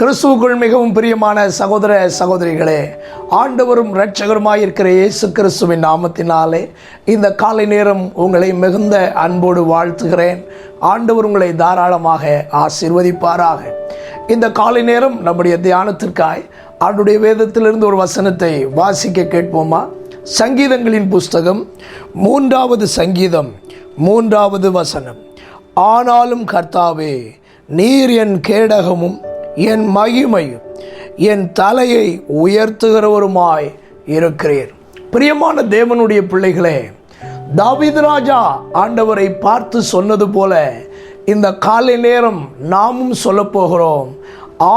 கிறிஸ்துவுக்குள் மிகவும் பிரியமான சகோதர சகோதரிகளே, ஆண்டவரும் இரட்சகருமாயிருக்கிற இயேசு கிறிஸ்துவின் நாமத்தினாலே இந்த காலை நேரம் உங்களை மிகுந்த அன்போடு வாழ்த்துகிறேன். ஆண்டவர் உங்களை தாராளமாக ஆசீர்வதிப்பாராக. இந்த காலை நேரம் நம்முடைய தியானத்திற்காய் ஆண்டுடைய வேதத்திலிருந்து ஒரு வசனத்தை வாசிக்க கேட்போமா? சங்கீதங்களின் புஸ்தகம் 3வது சங்கீதம் 3வது வசனம். ஆனாலும் கர்த்தாவே, நீர் என் கேடகமும் என் மகிமையும் என் தலையை உயர்த்துகிறவருமாய் இருக்கிறீர். பிரியமான தேவனுடைய பிள்ளைகளே, தாவீது ராஜா ஆண்டவரை பார்த்து சொன்னது போல இந்த காலை நேரம் நாமும் சொல்ல போகிறோம்.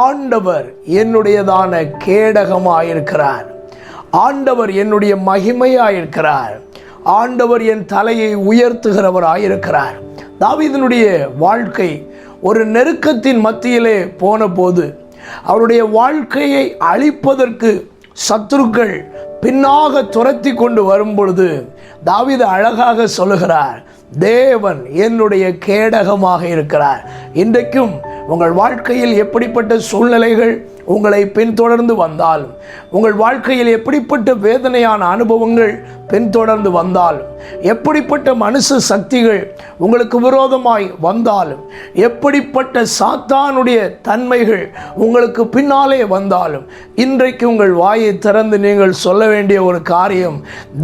ஆண்டவர் என்னுடையதான கேடகமாயிருக்கிறார், ஆண்டவர் என்னுடைய மகிமையாயிருக்கிறார், ஆண்டவர் என் தலையை உயர்த்துகிறவராயிருக்கிறார். தாவீதினுடைய வாழ்க்கை ஒரு நெருக்கத்தின் மத்தியிலே போன போது அவருடைய வாழ்க்கையை அழிப்பதற்கு சத்துருக்கள் பின்னாக துரத்தி கொண்டு வரும் பொழுது தாவீது அழகாக சொல்லுகிறார், தேவன் என்னுடைய கேடகமாக இருக்கிறார். இன்றைக்கும் உங்கள் வாழ்க்கையில் எப்படிப்பட்ட சூழ்நிலைகள் உங்களை பின்தொடர்ந்து வந்தாலும், உங்கள் வாழ்க்கையில் எப்படிப்பட்ட வேதனையான அனுபவங்கள் பின்தொடர்ந்து வந்தாலும், எப்படிப்பட்ட மனுஷ சக்திகள் உங்களுக்கு விரோதமாய் வந்தாலும், எப்படிப்பட்ட சாத்தானுடைய தன்மைகள் உங்களுக்கு பின்னாலே வந்தாலும், இன்றைக்கு உங்கள் வாயை திறந்து நீங்கள் சொல்ல வேண்டிய ஒரு காரியம்,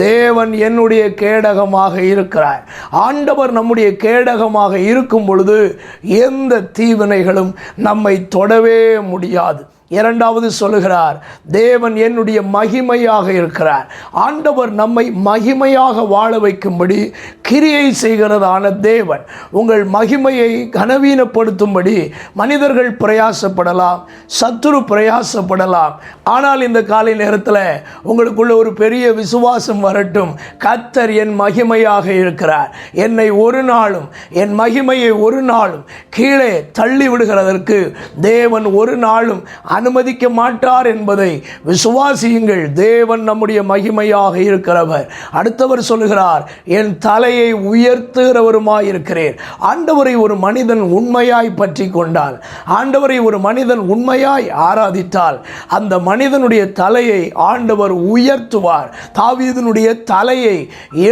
தேவன் என்னுடைய கேடகமாக இருக்கிறார். ஆண்டவர் நம்முடைய கேடகமாக இருக்கும் பொழுது எந்த தீவினைகளும் நம்மை தொடவே முடியாது. இரண்டாவது சொல்லுகிறார், தேவன் என்னுடைய மகிமையாக இருக்கிறார். ஆண்டவர் நம்மை மகிமையாக வாழ வைக்கும்படி கிரியை செய்கிறதான தேவன். உங்கள் மகிமையை கனவீனப்படுத்தும்படி மனிதர்கள் பிரயாசப்படலாம், சத்துரு பிரயாசப்படலாம். ஆனால் இந்த காலை நேரத்தில் உங்களுக்குள்ள ஒரு பெரிய விசுவாசம் வரட்டும். கர்த்தர் என் மகிமையாக இருக்கிறார். என்னை ஒரு நாளும், என் மகிமையை ஒரு நாளும் கீழே தள்ளி விடுகிறதற்கு தேவன் ஒரு நாளும் அனுமதிக்க மாட்டார் என்பதை விசுவாசியுங்கள். தேவன் நம்முடைய மகிமையாக இருக்கிறவர். அடுத்தவர் சொல்லுகிறார், என் தலையை உயர்த்துகிறவருமாய் இருக்கிறேன். ஆண்டவரை ஒரு மனிதன் உண்மையாய் பற்றி கொண்டால், ஆண்டவரை ஒரு மனிதன் உண்மையாய் ஆராதித்தால், அந்த மனிதனுடைய தலையை ஆண்டவர் உயர்த்துவார். தாவீதினுடைய தலையை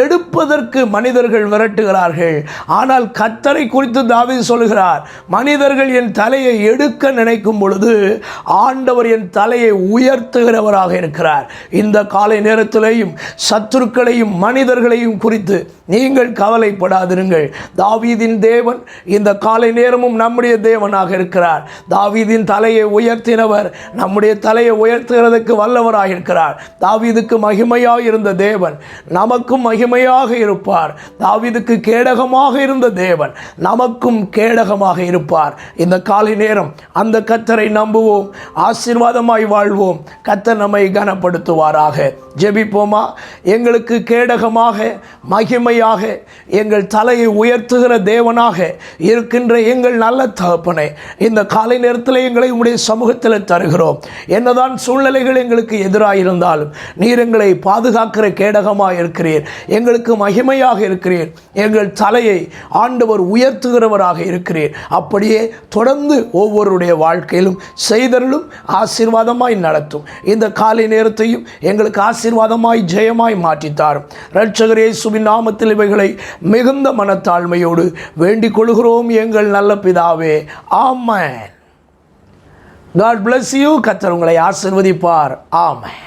எடுப்பதற்கு மனிதர்கள் விரட்டுகிறார்கள். ஆனால் கர்த்தரை குறித்து தாவீது சொல்லுகிறார், மனிதர்கள் என் தலையை எடுக்க நினைக்கும் பொழுது ஆண்டவர் என் தலையை உயர்த்துகிறவராக இருக்கிறார். இந்த காலை நேரத்திலேயும் சத்துருக்களையும் மனிதர்களையும் குறித்து நீங்கள் கவலைப்படாதிருங்கள். தாவீதின் தேவன் இந்த காலை நேரமும் நம்முடைய தேவனாக இருக்கிறார். தாவீதின் தலையை உயர்த்தினவர் நம்முடைய தலையை உயர்த்துகிறதுக்கு வல்லவராக இருக்கிறார். தாவீதுக்கு மகிமையாக இருந்த தேவன் நமக்கும் மகிமையாக இருப்பார். தாவீதுக்கு கேடகமாக இருந்த தேவன் நமக்கும் கேடகமாக இருப்பார். இந்த காலை நேரம் அந்த கர்த்தரை நம்புவோம், ஆசீர்வாதமாய் வாழ்வோம். கர்த்தர் நம்மை கனப்படுத்துவாராக. ஜெபிப்போமா? எங்களுக்கு கேடகமாக, மகிமையாக, எங்கள் தலையை உயர்த்துகிற தேவனாக இருக்கின்ற எங்கள் நல்ல தகப்பனே, இந்த காலை நேரத்தில் எங்களை உம்முடைய சமூகத்தில் தருகிறோம். என்னதான் சூழ்நிலைகள் எங்களுக்கு எதிராக இருந்தாலும் நீர் எங்களை பாதுகாக்கிற கேடகமாக இருக்கிறீர், எங்களுக்கு மகிமையாக இருக்கிறீர், எங்கள் தலையை ஆண்டவர் உயர்த்துகிறவராக இருக்கிறீர். அப்படியே தொடர்ந்து ஒவ்வொருடைய வாழ்க்கையிலும் செய்தருளும், ஆசீர்வாதமாய் நடத்தும். இந்த காலை நேரத்தையும் எங்களுக்கு ஆசீர்வாதமாய் ஜெயமாய் மாற்றித்தாரும். இரட்சகர் இயேசுவின் நாமத்தில் இவைகளை மிகுந்த மனத்தாழ்மையோடு வேண்டிக் கொள்கிறோம் எங்கள் நல்ல பிதாவே, ஆமென். God bless you. கர்த்தர் உங்களை ஆசீர்வதிப்பார். ஆமென்.